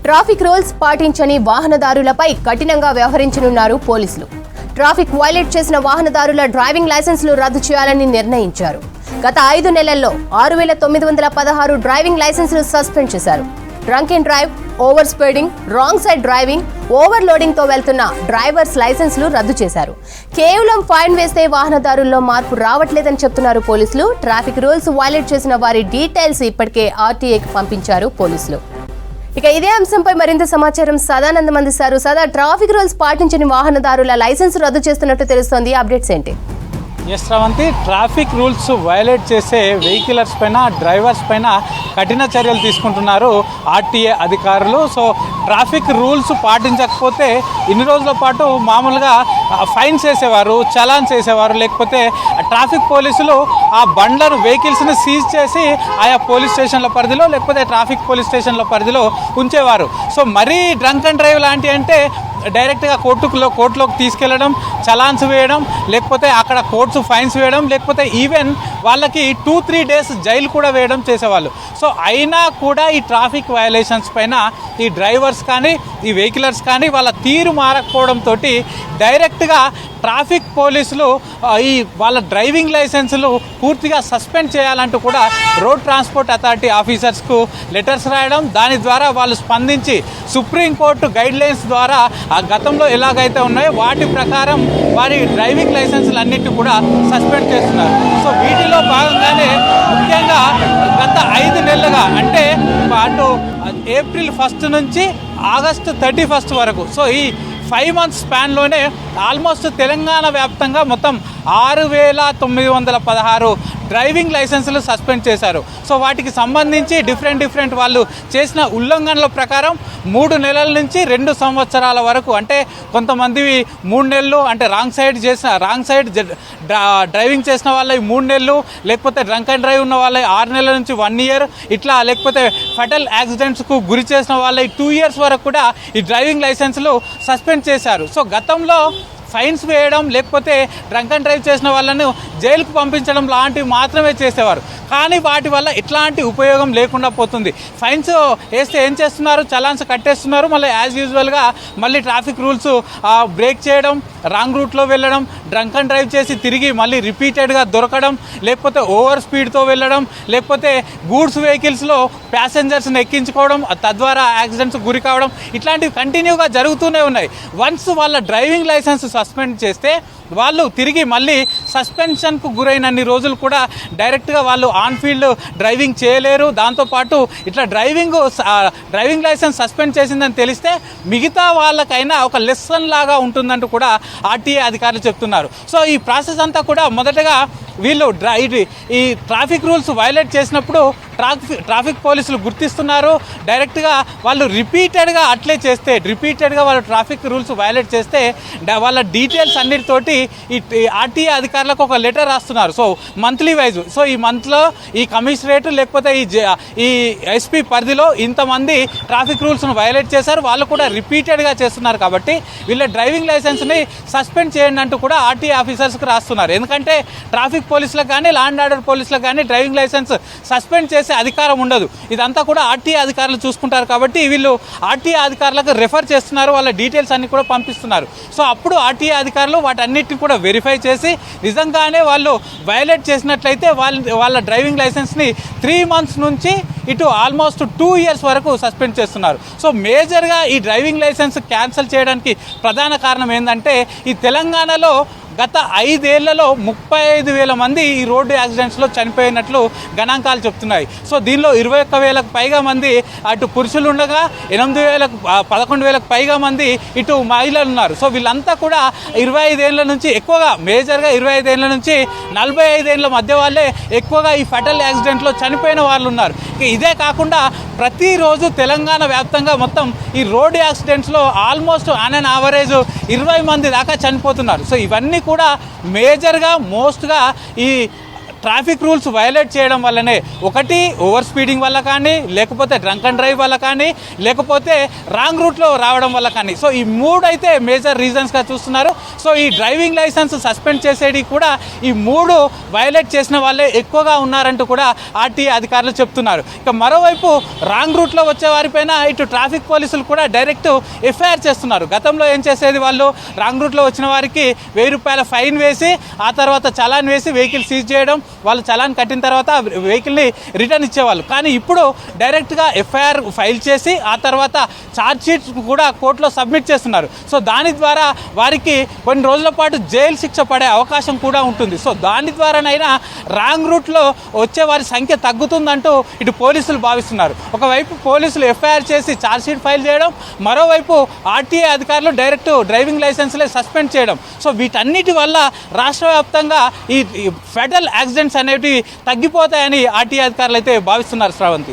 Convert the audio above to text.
Traffic rules పాటించని వాహనదారులపై కఠినంగా వ్యవహరించనున్నారు పోలీసులు. ట్రాఫిక్ వైలేట్ చేసిన వాహనదారుల డ్రైవింగ్ లైసెన్సులు రద్దు చేయాలని నిర్ణయించారు. గత 5 నెలల్లో 6,916 డ్రైవింగ్ లైసెన్సులు సస్పెండ్ చేశారు. Drunk and drive, over speeding, wrong side driving, over loading తో వెళ్తున్న డ్రైవర్స్ లైసెన్సులు రద్దు చేశారు. కేవలం ఫైన్ వేస్తే వాహనదారుల్లో మార్పు రావట్లేదని చెప్తున్నారు పోలీసులు. ట్రాఫిక్ రూల్స్ వైలేట్ చేసిన వారి డీటెయిల్స్ ఇప్పటికే ఆర్టీఏకి పంపించారు పోలీసులు. ఇక ఇదే అంశంపై మరింత సమాచారం సదానందం అందిస్తారు. సదా, ట్రాఫిక్ రూల్స్ పాటించని వాహనదారుల లైసెన్స్ రద్దు చేస్తున్నట్టు తెలుస్తోంది. అప్డేట్స్ ఏంటి? Yes Sravanthi, traffic rules violate చేసే వెహికలర్స్ పైన, డ్రైవర్స్ పైన కఠిన చర్యలు తీసుకుంటున్నారు ఆర్టీఏ అధికారులు. సో ట్రాఫిక్ రూల్స్ పాటించకపోతే ఇన్ని రోజుల పాటు మామూలుగా ఫైన్స్ వేసేవారు, చలాన్స్ వేసేవారు, లేకపోతే ట్రాఫిక్ పోలీసులు ఆ బండ్లను, వెహికల్స్ని సీజ్ చేసి ఆయా పోలీస్ స్టేషన్ల పరిధిలో లేకపోతే ట్రాఫిక్ పోలీస్ స్టేషన్ల పరిధిలో ఉంచేవారు. సో మరీ డ్రంక్ అండ్ డ్రైవ్ లాంటివి అంటే డైరెక్ట్గా కోర్టులోకి తీసుకెళ్లడం, చలాన్స్ వేయడం, లేకపోతే అక్కడ కోర్ట్స్ ఫైన్స్ వేయడం, లేకపోతే ఈవెన్ వాళ్ళకి 2-3 డేస్ జైలు కూడా వేయడం చేసేవాళ్ళు. సో అయినా కూడా ఈ ట్రాఫిక్ వయలేషన్స్ పైన ఈ డ్రైవర్స్ కానీ, ఈ వెహికలర్స్ కానీ వాళ్ళ తీరు మారకపోవడంతో డైరెక్ట్గా ట్రాఫిక్ పోలీసులు ఈ వాళ్ళ డ్రైవింగ్ లైసెన్సులు పూర్తిగా సస్పెండ్ చేయాలంటూ కూడా రోడ్ ట్రాన్స్పోర్ట్ అథారిటీ ఆఫీసర్స్కు లెటర్స్ రాయడం, దాని ద్వారా వాళ్ళు స్పందించి సుప్రీంకోర్టు గైడ్లైన్స్ ద్వారా ఆ గతంలో ఎలాగైతే ఉన్నాయో వాటి ప్రకారం వారి డ్రైవింగ్ లైసెన్సులు అన్నింటినీ కూడా సస్పెండ్ చేస్తున్నారు. సో వీటిలో భాగంగానే ముఖ్యంగా గత 5 నెలలుగా అంటే అటు ఏప్రిల్ 1 నుంచి ఆగస్టు 31 వరకు, సో ఈ 5 months స్పాన్లోనే ఆల్మోస్ట్ తెలంగాణ వ్యాప్తంగా మొత్తం 6,916 డ్రైవింగ్ లైసెన్సులు సస్పెండ్ చేశారు. సో వాటికి సంబంధించి డిఫరెంట్ వాళ్ళు చేసిన ఉల్లంఘనల ప్రకారం 3 నెలల నుంచి 2 సంవత్సరాల వరకు, అంటే కొంతమంది 3 నెలలు, అంటే రాంగ్ సైడ్ డ్రైవింగ్ చేసిన వాళ్ళవి 3 నెలలు, లేకపోతే డ్రంక్ అండ్ డ్రైవ్ ఉన్న వాళ్ళవి 6 నెలల నుంచి 1 year ఇట్లా, లేకపోతే ఫెటల్ యాక్సిడెంట్స్కు గురి చేసిన వాళ్ళవి 2 years వరకు కూడా ఈ డ్రైవింగ్ లైసెన్సులు సస్పెండ్ చేశారు. సో గతంలో ఫైన్స్ వేయడం, లేకపోతే డ్రంక్ అండ్ డ్రైవ్ చేసిన వాళ్ళను జైలుకు పంపించడం లాంటివి మాత్రమే చేసేవారు. కానీ వాటి వల్ల ఎట్లాంటి ఉపయోగం లేకుండా పోతుంది. ఫైన్స్ వేస్తే ఏం చేస్తున్నారు, చలాన్స్ కట్టేస్తున్నారు, మళ్ళీ యాజ్ యూజువల్గా మళ్ళీ ట్రాఫిక్ రూల్స్ బ్రేక్ చేయడం, రాంగ్ రూట్లో వెళ్ళడం, డ్రంక్ అండ్ డ్రైవ్ చేసి తిరిగి మళ్ళీ రిపీటెడ్గా దొరకడం, లేకపోతే ఓవర్ స్పీడ్తో వెళ్ళడం, లేకపోతే గూడ్స్ వెహికల్స్లో ప్యాసింజర్స్ని ఎక్కించుకోవడం, తద్వారా యాక్సిడెంట్స్ గురి కావడం, ఇట్లాంటివి కంటిన్యూగా జరుగుతూనే ఉన్నాయి. వన్స్ వాళ్ళ డ్రైవింగ్ లైసెన్స్ సస్పెండ్ చేస్తే వాళ్ళు తిరిగి మళ్ళీ సస్పెన్షన్కు గురైనన్ని రోజులు కూడా డైరెక్ట్గా వాళ్ళు ఆన్ ఫీల్డ్ డ్రైవింగ్ చేయలేరు. దాంతోపాటు ఇట్లా డ్రైవింగ్ లైసెన్స్ సస్పెండ్ చేసిందని తెలిస్తే మిగతా వాళ్ళకైనా ఒక లెసన్ లాగా ఉంటుందంటూ కూడా ఆర్టీఏ అధికారులు చెప్తున్నారు. సో ఈ ప్రాసెస్ అంతా కూడా మొదటగా వీళ్ళు ఈ ట్రాఫిక్ రూల్స్ వైలేట్ చేసినప్పుడు ట్రాఫిక్ పోలీసులు గుర్తిస్తున్నారు. డైరెక్ట్గా వాళ్ళు రిపీటెడ్గా అట్లే చేస్తే, రిపీటెడ్గా వాళ్ళు ట్రాఫిక్ రూల్స్ వైలేట్ చేస్తే వాళ్ళ డీటెయిల్స్ అన్నిటితోటి ఈ ఆర్టీఏ అధికారులకు ఒక లెటర్ రాస్తున్నారు. సో మంత్లీ వైజ్, సో ఈ మంత్లో ఈ కమిషనరేట్ లేకపోతే ఈ ఎస్పీ పరిధిలో ఇంతమంది ట్రాఫిక్ రూల్స్ను వైలేట్ చేశారు, వాళ్ళు కూడా రిపీటెడ్గా చేస్తున్నారు, కాబట్టి వీళ్ళ డ్రైవింగ్ లైసెన్స్ని సస్పెండ్ చేయండి అంటూ కూడా ఆర్టీఏ ఆఫీసర్స్కి రాస్తున్నారు. ఎందుకంటే ట్రాఫిక్ పోలీసులకు కానీ, లా అండ్ ఆర్డర్ పోలీసులకు కానీ డ్రైవింగ్ లైసెన్స్ సస్పెండ్ చేసే అధికారం ఉండదు. ఇదంతా కూడా ఆర్టీఏ అధికారులు చూసుకుంటారు, కాబట్టి వీళ్ళు ఆర్టీఏ అధికారులకు రెఫర్ చేస్తున్నారు, వాళ్ళ డీటెయిల్స్ అన్ని కూడా పంపిస్తున్నారు. సో అప్పుడు ఆర్టీఏ అధికారులు వాటన్నిటిని కూడా వెరిఫై చేసి నిజంగానే వాళ్ళు వైలేట్ చేసినట్లయితే వాళ్ళ డ్రైవింగ్ లైసెన్స్ని 3 months నుంచి ఇటు ఆల్మోస్ట్ 2 years వరకు సస్పెండ్ చేస్తున్నారు. సో మేజర్గా ఈ డ్రైవింగ్ లైసెన్స్ క్యాన్సిల్ చేయడానికి ప్రధాన కారణం ఏంటంటే ఈ తెలంగాణలో గత 5 ఏళ్లలో 35,000 మంది ఈ రోడ్డు యాక్సిడెంట్స్లో చనిపోయినట్లు గణాంకాలు చెప్తున్నాయి. సో దీనిలో 21,000కు పైగా మంది అటు పురుషులు ఉండగా 11,000కు పైగా మంది ఇటు మహిళలు ఉన్నారు. సో వీళ్ళంతా కూడా 25 ఏళ్ల నుంచి, ఎక్కువగా మేజర్గా 25 ఏళ్ల నుంచి 45 ఏళ్ల మధ్య వాళ్ళే ఎక్కువగా ఈ ఫెటల్ యాక్సిడెంట్లో చనిపోయిన వాళ్ళు ఉన్నారు. ఇదే కాకుండా ప్రతిరోజు తెలంగాణ వ్యాప్తంగా మొత్తం ఈ రోడ్డు యాక్సిడెంట్స్లో ఆల్మోస్ట్ ఆన్ అన్ యావరేజ్ 20 మంది దాకా చనిపోతున్నారు. సో ఇవన్నీ కూడా మేజర్గా మోస్ట్గా ఈ ట్రాఫిక్ రూల్స్ వైలేట్ చేయడం వల్లనే, ఒకటి ఓవర్ స్పీడింగ్ వల్ల కానీ, లేకపోతే డ్రంక్ అండ్ డ్రైవ్ వల్ల కానీ, లేకపోతే రాంగ్ రూట్లో రావడం వల్ల కానీ. సో ఈ మూడు అయితే మేజర్ రీజన్స్గా చూస్తున్నారు. సో ఈ డ్రైవింగ్ లైసెన్స్ సస్పెండ్ చేసేది కూడా ఈ మూడు వైలేట్ చేసిన వాళ్ళే ఎక్కువగా ఉన్నారంటూ కూడా ఆర్టీఏ అధికారులు చెప్తున్నారు. ఇక మరోవైపు రాంగ్ రూట్లో వచ్చే వారిపైన ఇటు ట్రాఫిక్ పోలీసులు కూడా డైరెక్ట్ ఎఫ్ఐఆర్ చేస్తున్నారు. గతంలో ఏం చేసేది, వాళ్ళు రాంగ్ రూట్లో వచ్చిన వారికి 1000 రూపాయల ఫైన్ వేసి ఆ తర్వాత చలాన్ వేసి వెహికల్ సీజ్ చేయడం, వాళ్ళు చలాన్ కట్టిన తర్వాత వెహికల్ని రిటర్న్ ఇచ్చేవాళ్ళు. కానీ ఇప్పుడు డైరెక్ట్గా ఎఫ్ఐఆర్ ఫైల్ చేసి ఆ తర్వాత ఛార్జ్ షీట్ కూడా కోర్టులో సబ్మిట్ చేస్తున్నారు. సో దాని ద్వారా వారికి కొన్ని రోజుల పాటు జైలు శిక్ష పడే అవకాశం కూడా ఉంటుంది. సో దాని ద్వారానైనా రాంగ్ రూట్లో వచ్చే వారి సంఖ్య తగ్గుతుందంటూ ఇటు పోలీసులు భావిస్తున్నారు. ఒకవైపు పోలీసులు ఎఫ్ఐఆర్ చేసి ఛార్జ్ షీట్ ఫైల్ చేయడం, మరోవైపు ఆర్టీఏ అధికారులు డైరెక్ట్ డ్రైవింగ్ లైసెన్స్లే సస్పెండ్ చేయడం. సో వీటన్నిటి వల్ల రాష్ట్ర వ్యాప్తంగా ఈ ఫెడరల్ యాక్సిడెంట్స్ అనేవి తగ్గిపోతాయని ఆర్టీఏ అధికారులు అయితే భావిస్తున్నారు. శ్రావంతి.